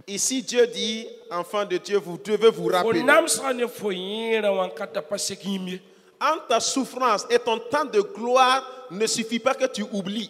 Ici, Dieu dit, enfants de Dieu, vous devez vous rappeler. En ta souffrance et ton temps de gloire ne suffit pas que tu oublies.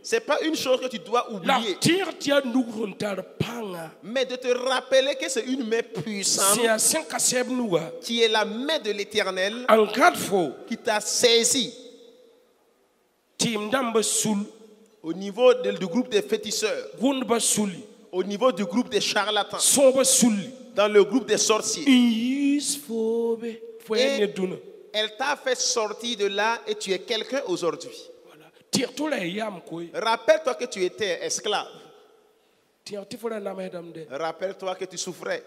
Ce n'est pas une chose que tu dois oublier. Mais de te rappeler que c'est une main puissante qui est la main de l'Éternel qui t'a saisi. Au niveau du groupe des féticheurs, au niveau du groupe des charlatans, dans le groupe des sorciers. Et elle t'a fait sortir de là et tu es quelqu'un aujourd'hui. Rappelle-toi que tu étais esclave. Rappelle-toi que tu souffrais.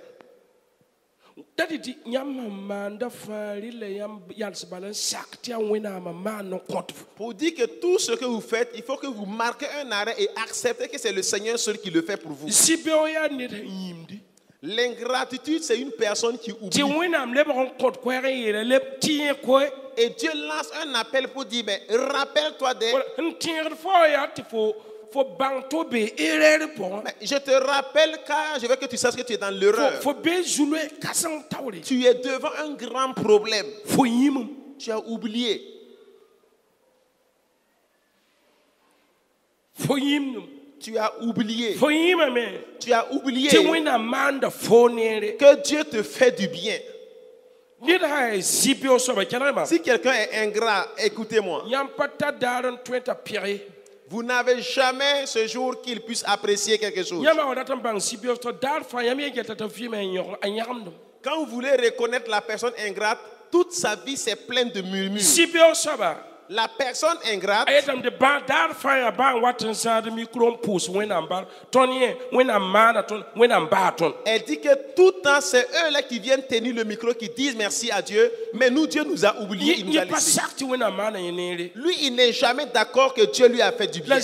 Pour dire que tout ce que vous faites, il faut que vous marquez un arrêt et acceptez que c'est le Seigneur seul qui le fait pour vous. L'ingratitude, c'est une personne qui oublie. Et Dieu lance un appel pour dire, mais rappelle-toi des... Mais je te rappelle car je veux que tu saches que tu es dans l'erreur. Tu es devant un grand problème. Tu as oublié. Tu as oublié. Tu as oublié que Dieu te fait du bien. Si quelqu'un est ingrat, écoutez-moi. Vous n'avez jamais ce jour qu'il puisse apprécier quelque chose. Quand vous voulez reconnaître la personne ingrate, toute sa vie c'est plein de murmures. La personne ingrate, elle dit que tout le temps c'est eux-là qui viennent tenir le micro, qui disent merci à Dieu, mais nous, Dieu nous a oubliés, il nous a laissés. Lui, il n'est jamais d'accord que Dieu lui a fait du bien.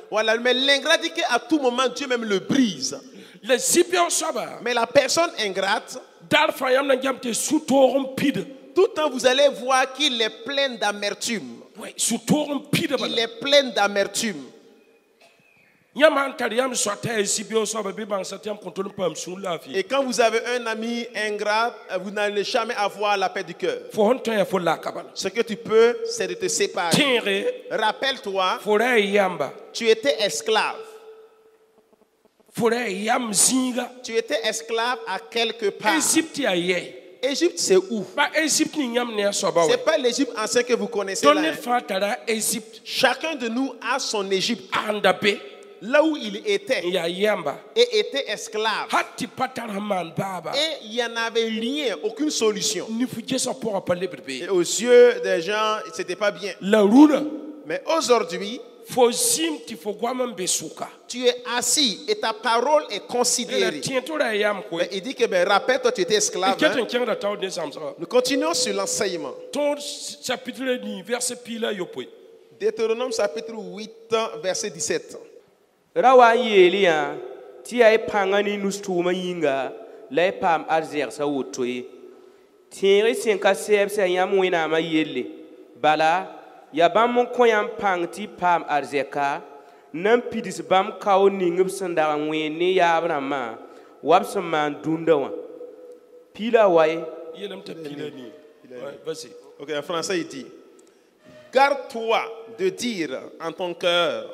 Voilà, mais l'ingrat dit qu'à tout moment Dieu même le brise. Mais la personne ingrate, tout le temps vous allez voir qu'il est plein d'amertume. Il est plein d'amertume. Et quand vous avez un ami ingrat, vous n'allez jamais avoir la paix du cœur. Ce que tu peux, c'est de te séparer. Rappelle-toi, tu étais esclave. Tu étais esclave à quelque part. Égypte, c'est où? C'est pas l'Égypte ancienne que vous connaissez là. Chacun de nous a son Égypte. Là où il était. Et était esclave. Et il n'y en avait rien, aucune solution. Et aux yeux des gens, c'était pas bien. Mais aujourd'hui, tu es assis et ta parole est considérée. Mais il dit que rappelle-toi, tu étais esclave. Nous continuons sur l'enseignement. Deutéronome chapitre 8, verset 17. Ya bam mon koyam pang ti pam arzeka nam pidis bam kaw ningub sanda ngwene ya abrama wabsam man dundawa pila way yelam ta pila ni vas-y. OK, en français il dit: garde-toi de dire en ton cœur,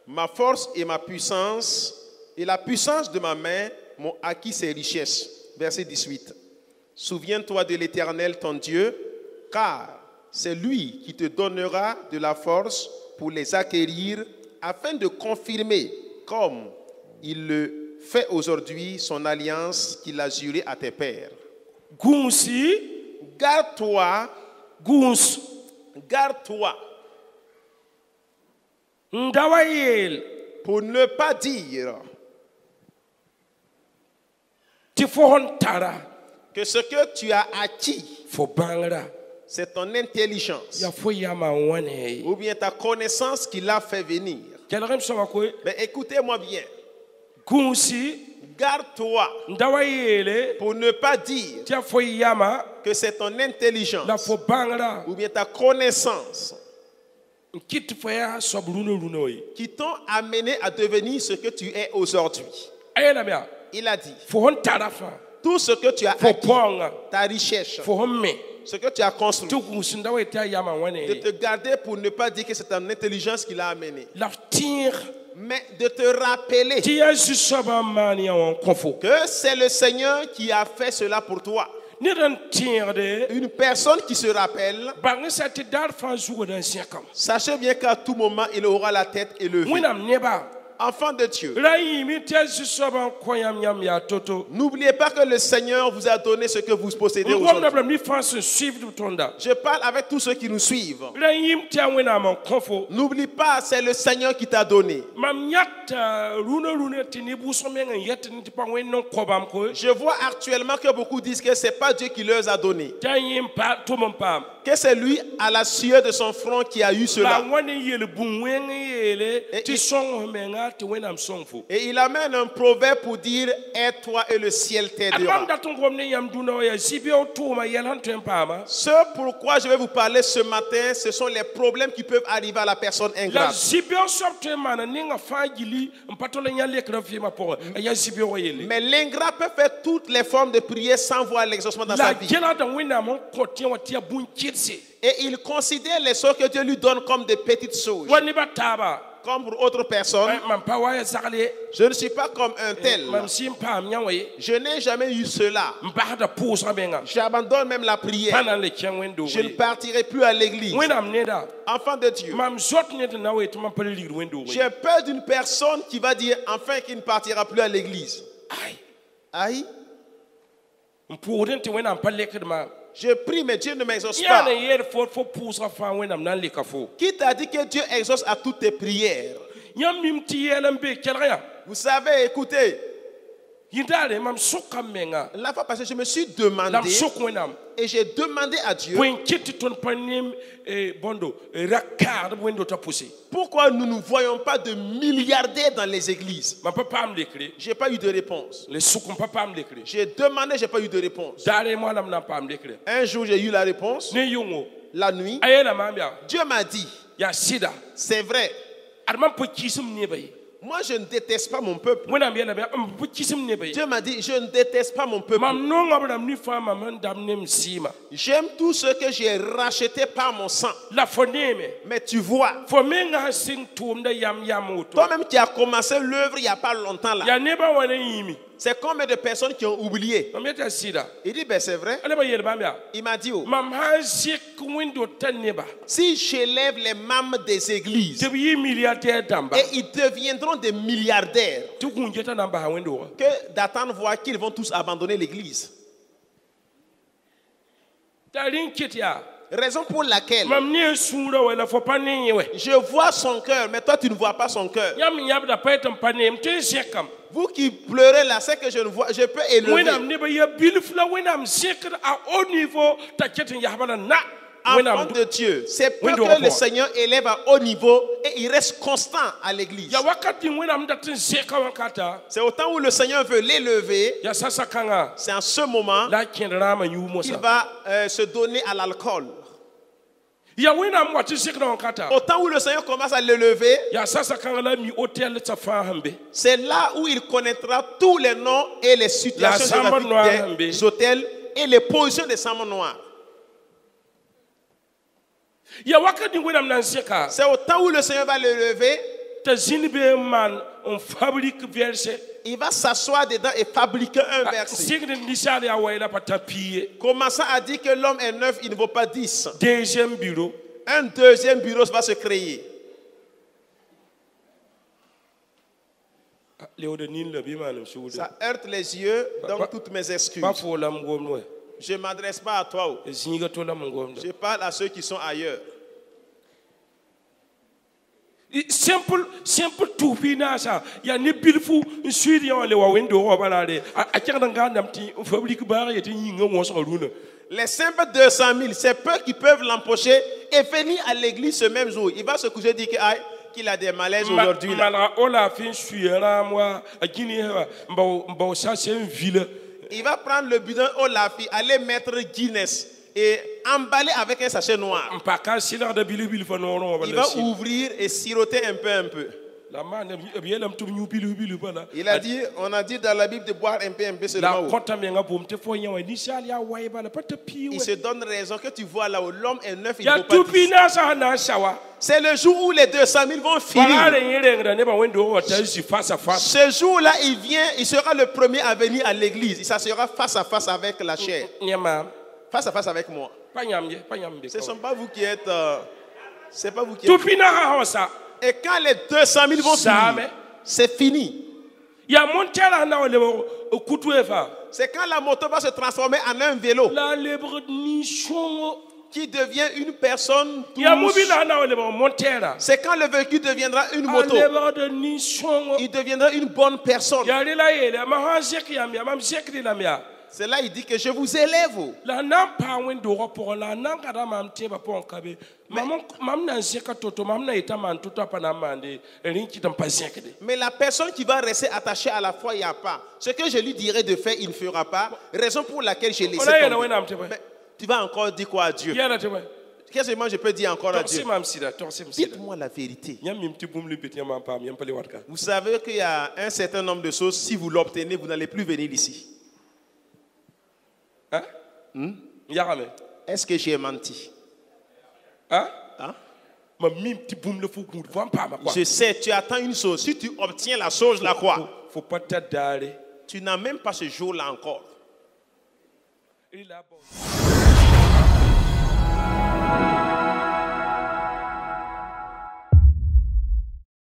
ma force et ma puissance et la puissance de ma main m'ont acquis ces richesses. Verset 18. Souviens-toi de l'Éternel ton Dieu, car c'est lui qui te donnera de la force pour les acquérir afin de confirmer, comme il le fait aujourd'hui, son alliance qu'il a jurée à tes pères. Garde-toi. Garde-toi. Pour ne pas dire que ce que tu as acquis, c'est ton intelligence ou bien ta connaissance qui l'a fait venir. Mais écoutez-moi bien. Garde-toi pour ne pas dire que c'est ton intelligence ou bien ta connaissance qui t'ont amené à devenir ce que tu es aujourd'hui. Il a dit, tout ce que tu as acquis, ta richesse, ce que tu as construit, de te garder pour ne pas dire que c'est ton intelligence qui l'a amené, mais de te rappeler que c'est le Seigneur qui a fait cela pour toi. Une personne qui se rappelle, sachez bien qu'à tout moment, il aura la tête élevée. Enfant de Dieu, n'oubliez pas que le Seigneur vous a donné ce que vous possédez aujourd'hui. Je parle avec tous ceux qui nous suivent. N'oublie pas, c'est le Seigneur qui t'a donné. Je vois actuellement que beaucoup disent que ce n'est pas Dieu qui leur a donné, que c'est lui à la sueur de son front qui a eu cela. Et il amène un proverbe pour dire « Aide-toi et le ciel t'aidera ». Ce pourquoi je vais vous parler ce matin, ce sont les problèmes qui peuvent arriver à la personne ingrate. Mais l'ingrat peut faire toutes les formes de prière sans voir l'exaucement dans sa vie. Et il considère les choses que Dieu lui donne comme des petites choses. Comme pour autre personne, je ne suis pas comme un tel. Je n'ai jamais eu cela. J'abandonne même la prière. Je ne partirai plus à l'église. Enfant de Dieu, j'ai peur d'une personne qui va dire enfin qu'il ne partira plus à l'église. Aïe. Je prie, mais Dieu ne m'exauce pas. Qui t'a dit que Dieu exauce à toutes tes prières? Vous savez, écoutez, la fois passée, je me suis demandé, et j'ai demandé à Dieu, pourquoi nous ne voyons pas de milliardaires dans les églises? Je n'ai pas eu de réponse. J'ai demandé, je n'ai pas eu de réponse. Un jour, j'ai eu la réponse. La nuit, Dieu m'a dit, c'est vrai. Moi, je ne déteste pas mon peuple. Dieu m'a dit, je ne déteste pas mon peuple. J'aime tout ce que j'ai racheté par mon sang. Mais tu vois, toi-même qui as commencé l'œuvre il n'y a pas longtemps là. C'est combien de personnes qui ont oublié? Il dit, ben c'est vrai. Il m'a dit, oh, si j'élève les mâmes des églises, et ils deviendront des milliardaires, que d'attendre voir qu'ils vont tous abandonner l'église. Raison pour laquelle je vois son cœur, mais toi tu ne vois pas son cœur. Vous qui pleurez là, c'est que je ne vois, je peux élever. Enfant de Dieu, c'est pour que le Seigneur élève à haut niveau et il reste constant à l'église. C'est au temps où le Seigneur veut l'élever, c'est en ce moment qu'il va se donner à l'alcool. Au temps où le Seigneur commence à l'élever, c'est là où il connaîtra tous les noms et les situations géographiques des hôtels et les positions des chambres noires. C'est au temps où le Seigneur va l'élever, il va s'asseoir dedans et fabriquer un verset. Commençant à dire que l'homme est neuf, il ne vaut pas 10. Un deuxième bureau va se créer. Ça heurte les yeux, donc toutes mes excuses. Je ne m'adresse pas à toi. Je parle à ceux qui sont ailleurs. Simple tupina ça ya ni bilfu suri on le wawendo obalade akiranga fabrique bar et les simples 200 000, c'est peu qui peuvent l'empocher et venir à l'église ce même jour. Il va se coucher et dire qu'il a des malaises aujourd'hui. Il va prendre le bidon Olafi, aller mettre Guinness et emballé avec un sachet noir. Il va ouvrir et siroter un peu. Il a dit, on a dit dans la Bible de boire un peu seulement. Il se donne raison que tu vois là où l'homme est neuf, il ne faut pas. C'est le jour où les 200 000 vont finir. Ce jour-là, il vient, il sera le premier à venir à l'église. Ça sera face à face avec la chair. Face à face avec moi. Ce ne sont pas vous qui êtes. C'est pas vous qui êtes. Et quand les 200 000 vont finir, c'est fini. C'est quand la moto va se transformer en un vélo qui devient une personne douce. C'est quand le véhicule deviendra une moto. Il deviendra une bonne personne. C'est là il dit que je vous élève. Mais la personne qui va rester attachée à la foi, il n'y a pas. Ce que je lui dirai de faire, il ne fera pas. Raison pour laquelle j'ai laissé tomber. Mais tu vas encore dire quoi à Dieu? Qu'est-ce que moi je peux dire encore à Dieu? Dites-moi la vérité. Vous savez qu'il y a un certain nombre de choses, si vous l'obtenez, vous n'allez plus venir ici. Est-ce que j'ai menti? Je sais, tu attends une chose. Si tu obtiens la chose, la quoi? Tu n'as même pas ce jour-là encore.